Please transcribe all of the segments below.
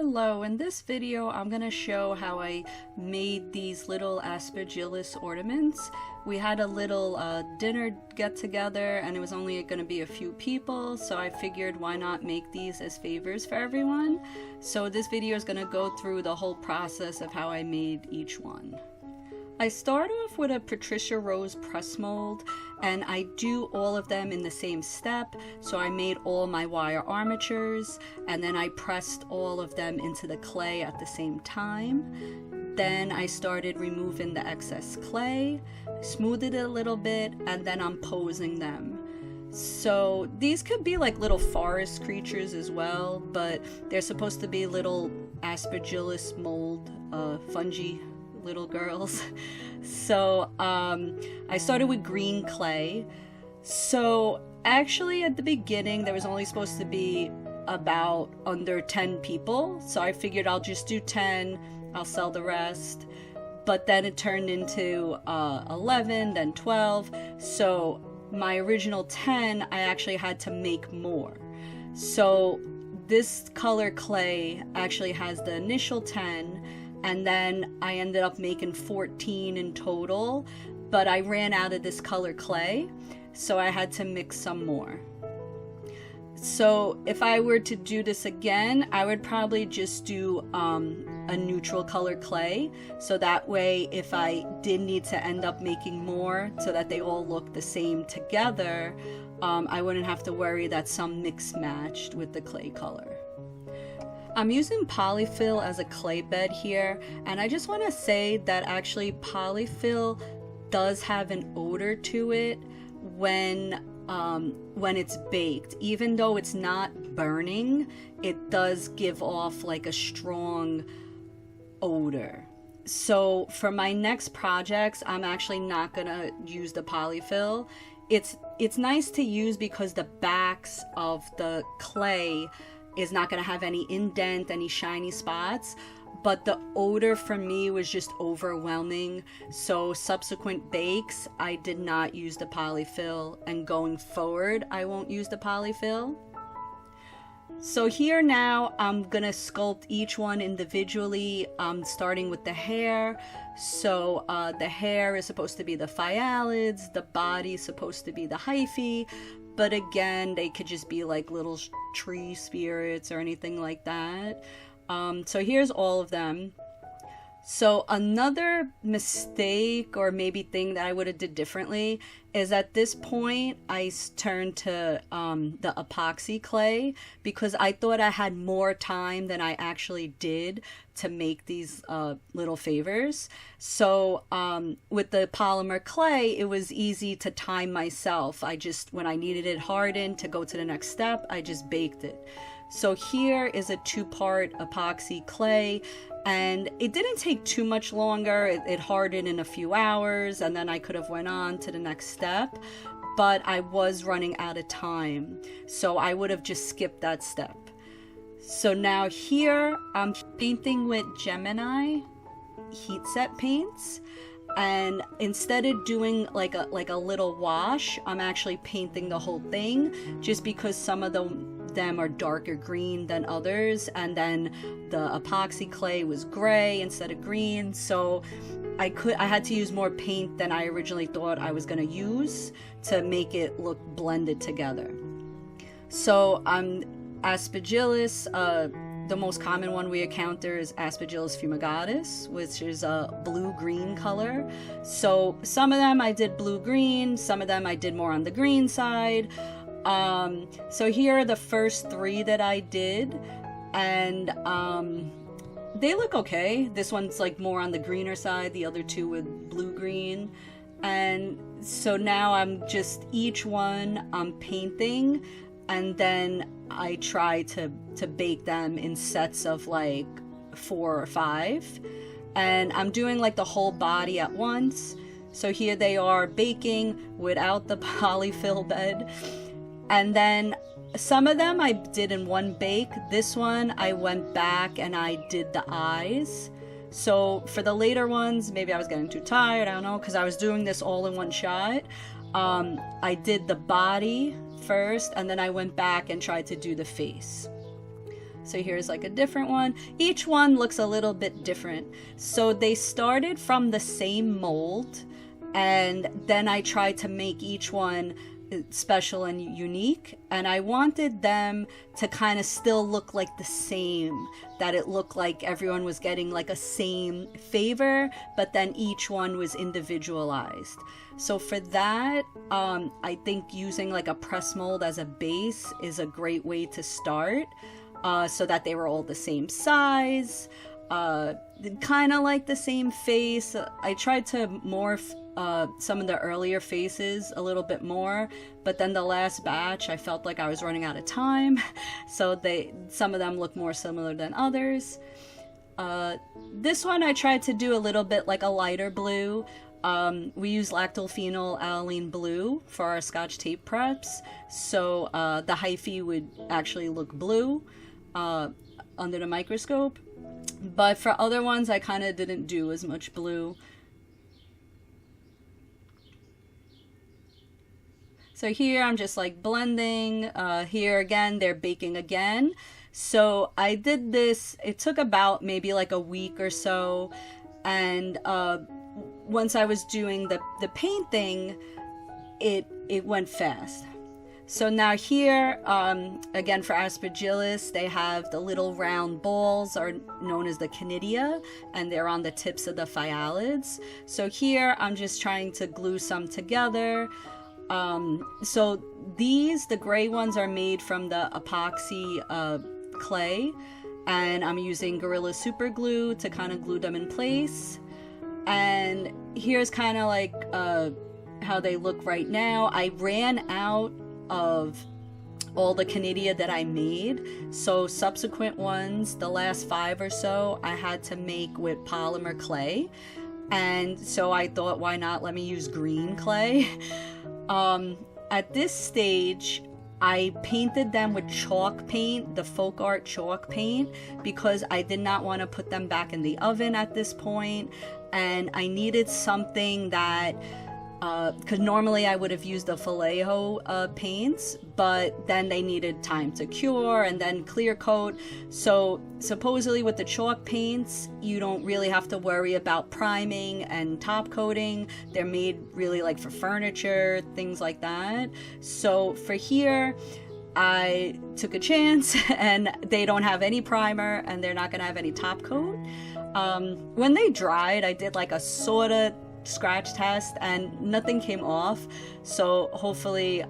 Hello, in this video I'm going to show how I made these little Aspergillus ornaments. We had a little dinner get together and it was only going to be a few people, so I figured why not make these as favors for everyone. So this video is going to go through the whole process of how I made each one. I start off with a Patricia Rose press mold and I do all of them in the same step. So I made all my wire armatures and then I pressed all of them into the clay at the same time. Then I started removing the excess clay, smoothed it a little bit, and then I'm posing them. So these could be like little forest creatures as well, but they're supposed to be little Aspergillus mold fungi little girls. So I started with green clay. So actually at the beginning there was only supposed to be about under 10 people, so I figured I'll just do 10, I'll sell the rest. But then it turned into 11, then 12. So my original 10 I actually had to make more. So this color clay actually has the initial 10, and then I ended up making 14 in total, but I ran out of this color clay, so I had to mix some more. So if I were to do this again, I would probably just do a neutral color clay, so that way if I did need to end up making more so that they all look the same together, I wouldn't have to worry that some mix matched with the clay color. I'm using polyfill as a clay bed here, and I just want to say that actually polyfill does have an odor to it when it's baked. Even though it's not burning, it does give off like a strong odor. So for my next projects, I'm actually not gonna use the polyfill. It's nice to use because the backs of the clay is not going to have any indent, any shiny spots, but the odor for me was just overwhelming. So subsequent bakes, I did not use the polyfill, and going forward, I won't use the polyfill. So here now, I'm going to sculpt each one individually, starting with the hair. So the hair is supposed to be the phyllids, the body is supposed to be the hyphae, but again, they could just be like little tree spirits or anything like that. So here's all of them. So another mistake or maybe thing that I would have did differently is at this point I turned to the epoxy clay because I thought I had more time than I actually did to make these little favors. So with the polymer clay, it was easy to time myself. When I needed it hardened to go to the next step, I just baked it. So here is a 2-part epoxy clay, and it didn't take too much longer. It hardened in a few hours, and then I could have went on to the next step, but I was running out of time, so I would have just skipped that step. So now here I'm painting with Gemini heat set paints, and instead of doing like a little wash, I'm actually painting the whole thing, just because some of them are darker green than others, and then the epoxy clay was gray instead of green, so I had to use more paint than I originally thought I was going to use to make it look blended together. So Aspergillus, the most common one we encounter is Aspergillus fumigatus, which is a blue-green color. So some of them I did blue-green, some of them I did more on the green side. So here are the first 3 that I did, and they look okay. This one's like more on the greener side, the other 2 with blue-green. And so now I'm just each one I'm painting, and then I try to bake them in sets of like 4 or 5, and I'm doing like the whole body at once. So here they are baking without the polyfill bed. And then some of them I did in one bake. This one I went back and I did the eyes. So for the later ones, maybe I was getting too tired, I don't know, because I was doing this all in one shot. I did the body first, and then I went back and tried to do the face. So here's like a different one. Each one looks a little bit different. So they started from the same mold, and then I tried to make each one special and unique, and I wanted them to kind of still look like the same, that it looked like everyone was getting like a same favor, but then each one was individualized. So for that, I think using like a press mold as a base is a great way to start, so that they were all the same size, kind of like the same face. I tried to morph some of the earlier faces a little bit more, but then the last batch I felt like I was running out of time, so some of them look more similar than others. This one I tried to do a little bit like a lighter blue. We use lactyl phenylalanine blue for our Scotch tape preps, so the hyphae would actually look blue under the microscope. But for other ones, I kind of didn't do as much blue. So here I'm just like blending. Here again, they're baking again. So I did this, it took about maybe like a week or so. And once I was doing the painting, it went fast. So now here, again for Aspergillus, they have the little round balls are known as the Conidia, and they're on the tips of the phyllids. So here I'm just trying to glue some together. So the gray ones are made from the Apoxie clay, and I'm using Gorilla Super Glue to kind of glue them in place. And here's kind of like how they look right now. I ran out of all the Conidia that I made, so subsequent ones, the last 5 or so, I had to make with polymer clay, and so I thought, why not let me use green clay. At this stage I painted them with chalk paint, the FolkArt chalk paint, because I did not want to put them back in the oven at this point, and I needed something that because normally I would have used the Vallejo paints, but then they needed time to cure and then clear coat. So supposedly with the chalk paints, you don't really have to worry about priming and top coating. They're made really like for furniture, things like that. So for here, I took a chance, and they don't have any primer and they're not going to have any top coat. When they dried, I did like a sort of scratch test and nothing came off, so hopefully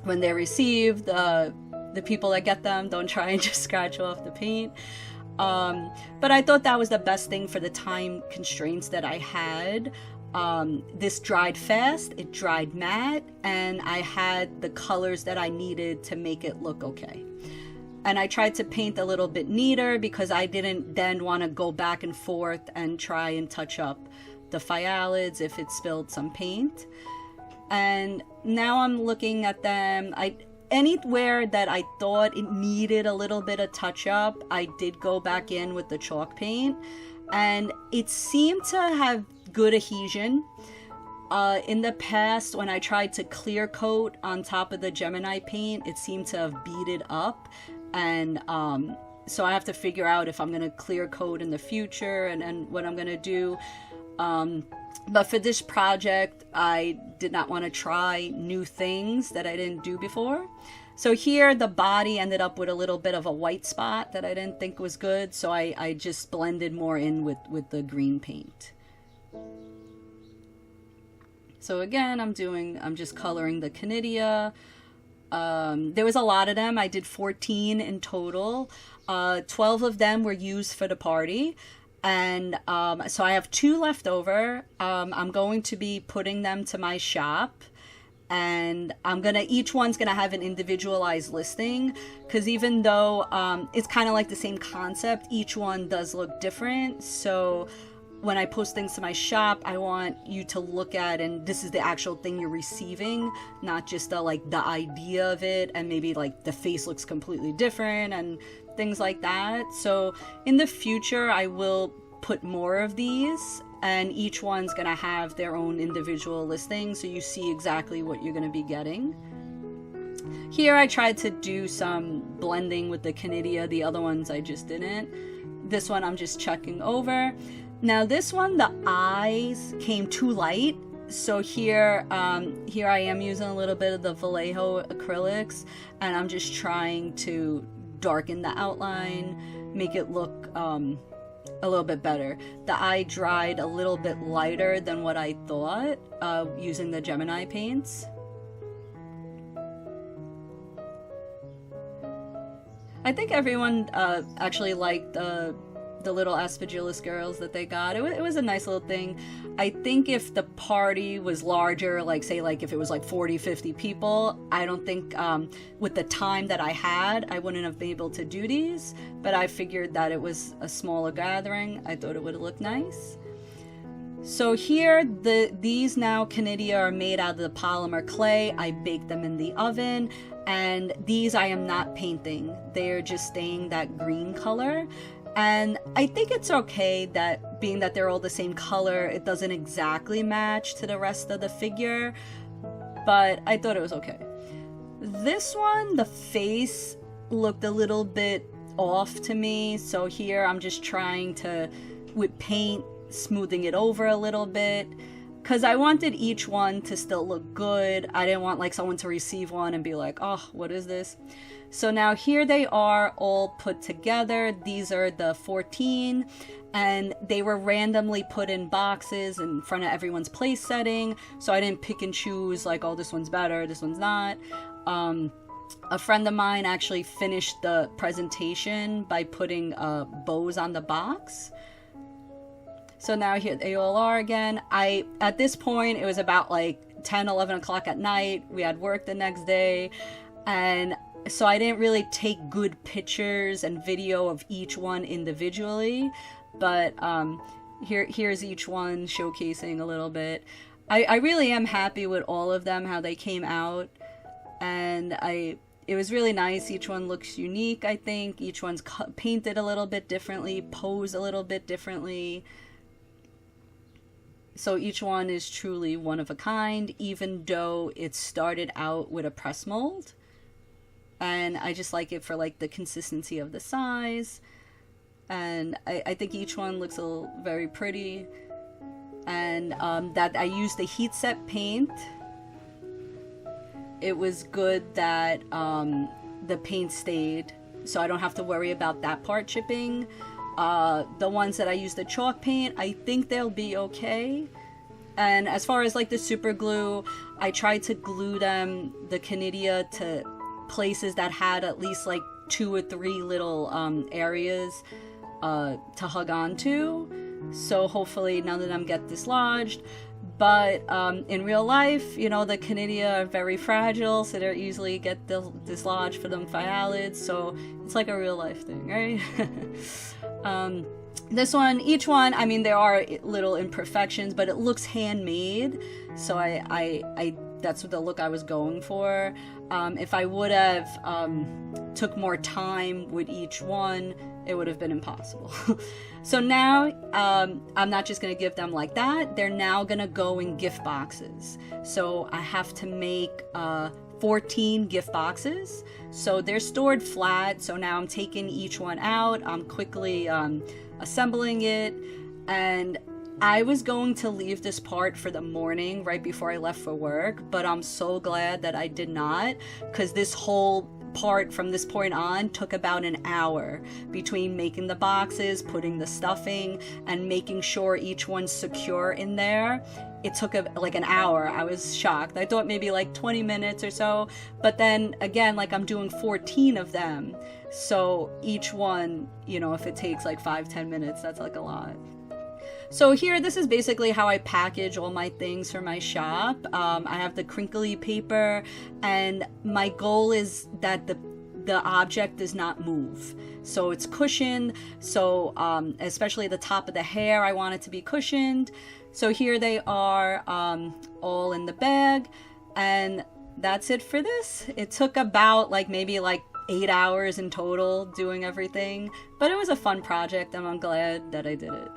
when they're received, the people that get them don't try and just scratch off the paint. But I thought that was the best thing for the time constraints that I had. This dried fast, it dried matte, and I had the colors that I needed to make it look okay. And I tried to paint a little bit neater because I didn't then want to go back and forth and try and touch up the phyllids if it spilled some paint. And now I'm looking at them. Anywhere that I thought it needed a little bit of touch up, I did go back in with the chalk paint, and it seemed to have good adhesion. In the past, when I tried to clear coat on top of the Gemini paint, it seemed to have beaded up, and so I have to figure out if I'm going to clear coat in the future and what I'm going to do. But for this project, I did not want to try new things that I didn't do before. So here the body ended up with a little bit of a white spot that I didn't think was good, so I just blended more in with the green paint. So again, I'm just coloring the Conidia. There was a lot of them. I did 14 in total. 12 of them were used for the party. And so I have 2 left over. I'm going to be putting them to my shop, and each one's gonna have an individualized listing, because even though it's kind of like the same concept, each one does look different. So when I post things to my shop, I want you to look at, and this is the actual thing you're receiving, not just the idea of it, and maybe like the face looks completely different and things like that. So in the future, I will put more of these, and each one's gonna have their own individual listing, so you see exactly what you're gonna be getting. Here I tried to do some blending with the Conidia. The other ones I just didn't. This one I'm just checking over. Now this one, the eyes came too light. So here I am using a little bit of the Vallejo acrylics, and I'm just trying to darken the outline, make it look a little bit better. The eye dried a little bit lighter than what I thought using the Gemini paints. I think everyone actually liked the little Aspergillus girls that they got. It was a nice little thing. I think if the party was larger, like say like if it was like 40, 50 people, I don't think with the time that I had, I wouldn't have been able to do these, but I figured that it was a smaller gathering. I thought it would look nice. So here, these now Conidia are made out of the polymer clay. I baked them in the oven, and these I am not painting. They're just staying that green color. And I think it's okay that being that they're all the same color, it doesn't exactly match to the rest of the figure, but I thought it was okay. This one, the face looked a little bit off to me, so here I'm just trying to, with paint, smoothing it over a little bit, because I wanted each one to still look good. I didn't want like someone to receive one and be like, oh, what is this? So now here they are all put together. These are the 14, and they were randomly put in boxes in front of everyone's place setting. So I didn't pick and choose like, oh, this one's better, this one's not. A friend of mine actually finished the presentation by putting bows on the box. So now here they all are again. At this point, it was about like 10, 11 o'clock at night. We had work the next day, and so I didn't really take good pictures and video of each one individually, but here's each one showcasing a little bit. I really am happy with all of them, how they came out, and it was really nice. Each one looks unique, I think. Each one's painted a little bit differently, posed a little bit differently. So each one is truly one of a kind, even though it started out with a press mold. And I just like it for like the consistency of the size. And I think each one looks very pretty. And that I used the heat set paint. It was good that the paint stayed, so I don't have to worry about that part chipping. The ones that I used the chalk paint, I think they'll be okay. And as far as like the super glue, I tried to glue them, the Conidia, to places that had at least like 2 or 3 little areas to hug onto. So hopefully none of them get dislodged. But in real life, you know, the Conidia are very fragile, so they easily get dislodged for them phthalates. So it's like a real life thing, right? This one, each one, I mean, there are little imperfections, but it looks handmade. So that's what the look I was going for. If I would have took more time with each one, it would have been impossible. So now, I'm not just going to give them like that. They're now going to go in gift boxes. So I have to make 14 gift boxes. So they're stored flat. So now I'm taking each one out. I'm quickly assembling it. And I was going to leave this part for the morning right before I left for work, but I'm so glad that I did not, because this whole part from this point on took about an hour between making the boxes, putting the stuffing, and making sure each one's secure in there. It took like an hour. I was shocked. I thought maybe like 20 minutes or so, but then again, like I'm doing 14 of them. So each one, you know, if it takes like 5-10 minutes, that's like a lot. So here, this is basically how I package all my things for my shop. I have the crinkly paper, and my goal is that the object does not move. So it's cushioned, so especially the top of the hair, I want it to be cushioned. So here they are, all in the bag, and that's it for this. It took about maybe 8 hours in total doing everything, but it was a fun project, and I'm glad that I did it.